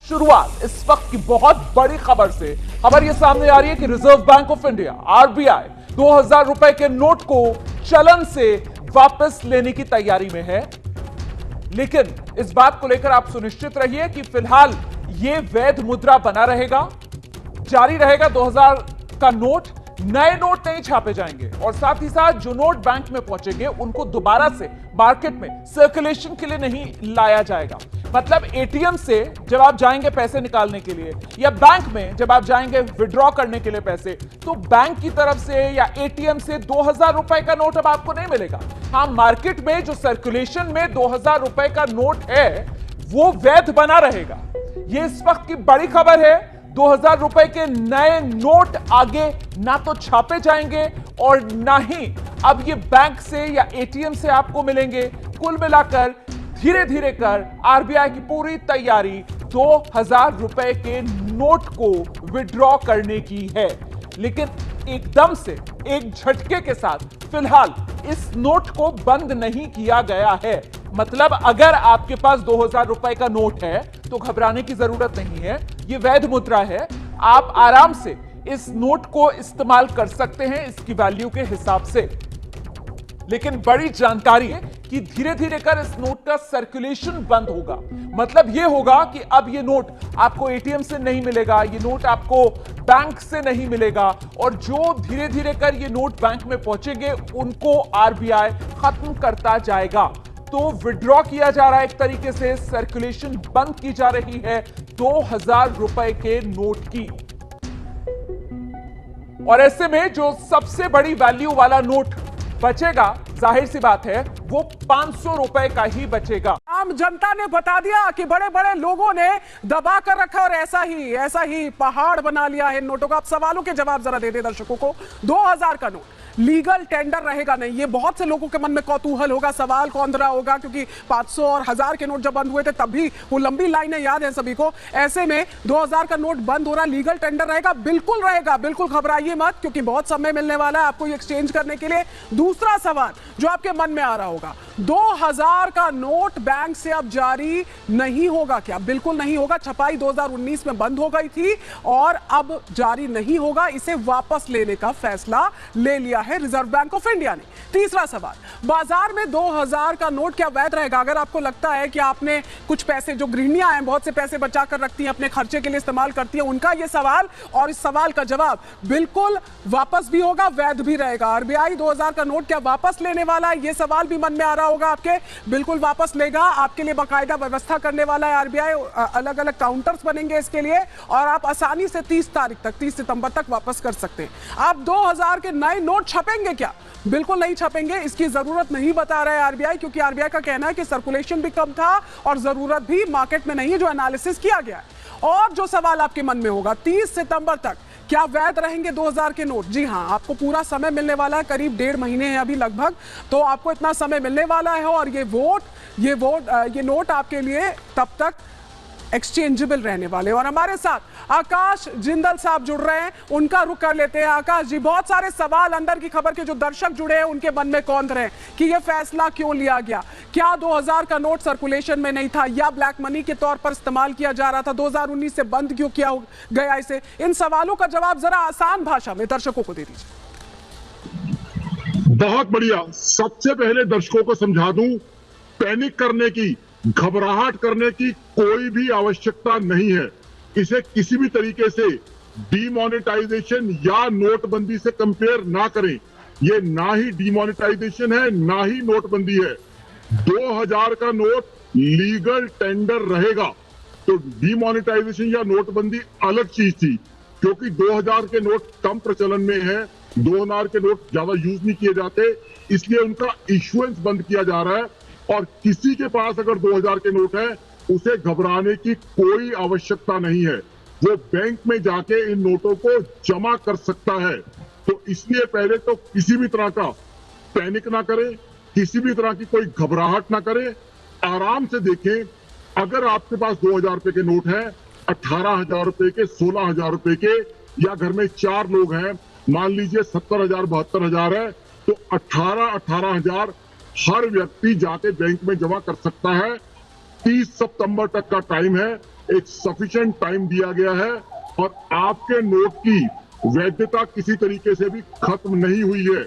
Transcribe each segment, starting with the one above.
शुरुआत इस वक्त की बहुत बड़ी खबर से। खबर यह सामने आ रही है कि reserve bank of India RBI 2000 रुपए के नोट को चलन से वापस लेने की तैयारी में है। लेकिन इस बात को लेकर आप सुनिश्चित रहिए कि फिलहाल यह वैध मुद्रा बना रहेगा, जारी रहेगा। 2000 का नोट, नए नोट नहीं छापे जाएंगे और साथ ही साथ जो नोट बैंक में पहुंचेंगे उनको दोबारा से मार्केट में सर्कुलेशन के लिए नहीं लाया जाएगा। मतलब एटीएम से जब आप जाएंगे पैसे निकालने के लिए या बैंक में जब आप जाएंगे विड्रॉ करने के लिए पैसे, तो बैंक की तरफ से या एटीएम से 2000 रुपए का नोट अब आपको नहीं मिलेगा। हाँ, मार्केट में जो सर्कुलेशन में 2000 रुपए का नोट है वो वैध बना रहेगा। यह इस वक्त की बड़ी खबर है। 2000 रुपए के नए नोट आगे ना तो छापे जाएंगे और ना ही अब ये बैंक से या एटीएम से आपको मिलेंगे। कुल मिलाकर धीरे धीरे कर आरबीआई की पूरी तैयारी 2000 रुपए के नोट को विड्रॉ करने की है। लेकिन एकदम से एक झटके के साथ फिलहाल इस नोट को बंद नहीं किया गया है। मतलब अगर आपके पास 2000 रुपए का नोट है तो घबराने की जरूरत नहीं है। यह वैध मुद्रा है, आप आराम से इस नोट को इस्तेमाल कर सकते हैं इसकी वैल्यू के हिसाब से। लेकिन बड़ी जानकारी है कि धीरे धीरे कर इस नोट का सर्कुलेशन बंद होगा। मतलब यह होगा कि अब यह नोट आपको एटीएम से नहीं मिलेगा, यह नोट आपको बैंक से नहीं मिलेगा और जो धीरे धीरे कर ये नोट बैंक में पहुंचेंगे उनको आरबीआई खत्म करता जाएगा। तो विड्रॉ किया जा रहा है, एक तरीके से सर्कुलेशन बंद की जा रही है 2000 रुपए के नोट की। और ऐसे में जो सबसे बड़ी वैल्यू वाला नोट बचेगा, जाहिर सी बात है वो 500 रुपए का ही बचेगा। आम जनता ने बता दिया कि बड़े बड़े लोगों ने दबा कर रखा और ऐसा ही पहाड़ बना लिया है नोटों का। आप सवालों के जवाब जरा दे दे दर्शकों को। 2000 का नोट लीगल टेंडर रहेगा नहीं, ये बहुत से लोगों के मन में कौतूहल होगा, सवाल कौन रहा होगा, क्योंकि 500 और 1000 के नोट जब बंद हुए थे तब भी वो लंबी लाइनें याद है सभी को। ऐसे में 2000 का नोट बंद हो रहा, लीगल टेंडर रहेगा, बिल्कुल रहेगा, बिल्कुल घबराइए मत, क्योंकि बहुत समय मिलने वाला है आपको ये एक्सचेंज करने के लिए। दूसरा सवाल जो आपके मन में आ रहा होगा, 2000 का नोट बैंक से अब जारी नहीं होगा क्या? बिल्कुल नहीं होगा। छपाई 2019 में बंद हो गई थी और अब जारी नहीं होगा। इसे वापस लेने का फैसला ले लिया है रिजर्व बैंक ऑफ इंडिया ने। तीसरा सवाल, बाजार में 2000 का नोट क्या वैध रहेगा? अगर आपको लगता है कि आपने कुछ पैसे, जो गृहिणियां हैं बहुत से पैसे बचा कर रखती हैं, अपने खर्चे के लिए इस्तेमाल करती हैं, उनका यह सवाल और इस सवाल का जवाब बिल्कुल वापस भी होगा, वैध भी रहेगा। आरबीआई 2000 का नोट क्या वापस लेने वाला है? यह सवाल भी मन में आ रहा होगा आपके। बिल्कुल वापस लेगा, आपके लिए बाकायदा व्यवस्था करने वाला है आरबीआई। अलग अलग काउंटर्स बनेंगे इसके लिए और आप आसानी से 30 तारीख तक, 30 सितंबर तक वापस कर सकते हैं। आप 2000 के नए नोट छपेंगे क्या? बिल्कुल नहीं छपेंगे। इसकी जरूरत नहीं बता रहा है आरबीआई, क्योंकि आरबीआई का कहना है कि सर्कुलेशन भी कम था और जरूरत भी मार्केट में नहीं है, जो एनालिसिस किया गया है। और जो सवाल आपके मन में होगा, 30 सितंबर तक क्या वैध रहेंगे 2000 के नोट? जी हां, आपको पूरा समय मिलने वाला है, करीब 1.5 महीने हैं अभी लगभग, तो आपको इतना समय मिलने वाला है और ये नोट आपके लिए तब तक एक्सचेंजेबल रहने वाले। और हमारे साथ आकाश जिंदल साहब जुड़ रहे हैं, उनका रुख कर लेते हैं। आकाश जी, बहुत सारे सवाल अंदर की खबर के जो दर्शक जुड़े हैं उनके मन में कौन रहे कि यह फैसला क्यों लिया गया? क्या 2000 का नोट सर्कुलेशन में नहीं था या ब्लैक मनी के तौर पर इस्तेमाल किया जा रहा था? 2019 से बंद क्यों किया गया इसे? इन सवालों का जवाब जरा आसान भाषा में दर्शकों को दे दीजिए। बहुत बढ़िया। सबसे पहले दर्शकों को समझा दूं, पैनिक करने की, घबराहट करने की कोई भी आवश्यकता नहीं है। इसे किसी भी तरीके से डीमोनेटाइजेशन या नोटबंदी से कंपेयर ना करें। ये ना ही डीमोनेटाइजेशन है ना ही नोटबंदी है। 2000 का नोट लीगल टेंडर रहेगा, तो डीमोनेटाइजेशन या नोटबंदी अलग चीज थी, क्योंकि 2000 के नोट कम प्रचलन में है, 2000 के नोट ज्यादा यूज नहीं किए जाते, इसलिए उनका इश्यूएंस बंद किया जा रहा है। और किसी के पास अगर 2000 के नोट है, उसे घबराने की कोई आवश्यकता नहीं है। वो बैंक में जाके इन नोटों को जमा कर सकता है। तो इसलिए पहले तो किसी भी तरह का पैनिक ना करें, किसी भी तरह की कोई घबराहट ना करें, आराम से देखें। अगर आपके पास 2000 रुपए के नोट है, 18,000 रुपए के, 16,000 रुपए के, या घर में 4 लोग हैं, मान लीजिए 70,000 72,000 है, तो 18,000 हर व्यक्ति जाके बैंक में जमा कर सकता है। 30 सितंबर तक का टाइम है। एक सफिशिएंट टाइम दिया गया है और आपके नोट की वैधता किसी तरीके से भी खत्म नहीं हुई है।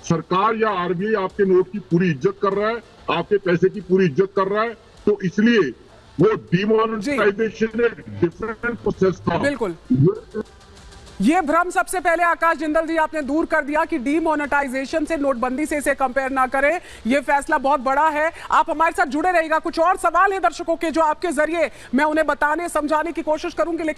सरकार या आरबीआई आपके नोट की पूरी इज्जत कर रहा है, आपके पैसे की पूरी इज्जत कर रहा है, तो इसलिए वो डिमोनेटाइजेशन एक डिफरेंट प्रोसेस था। बिल्कुल, ये भ्रम सबसे पहले आकाश जिंदल जी आपने दूर कर दिया कि डीमोनेटाइजेशन से, नोटबंदी से इसे कंपेयर ना करें। यह फैसला बहुत बड़ा है। आप हमारे साथ जुड़े रहिएगा। कुछ और सवाल है दर्शकों के जो आपके जरिए मैं उन्हें बताने समझाने की कोशिश करूंगी, लेकिन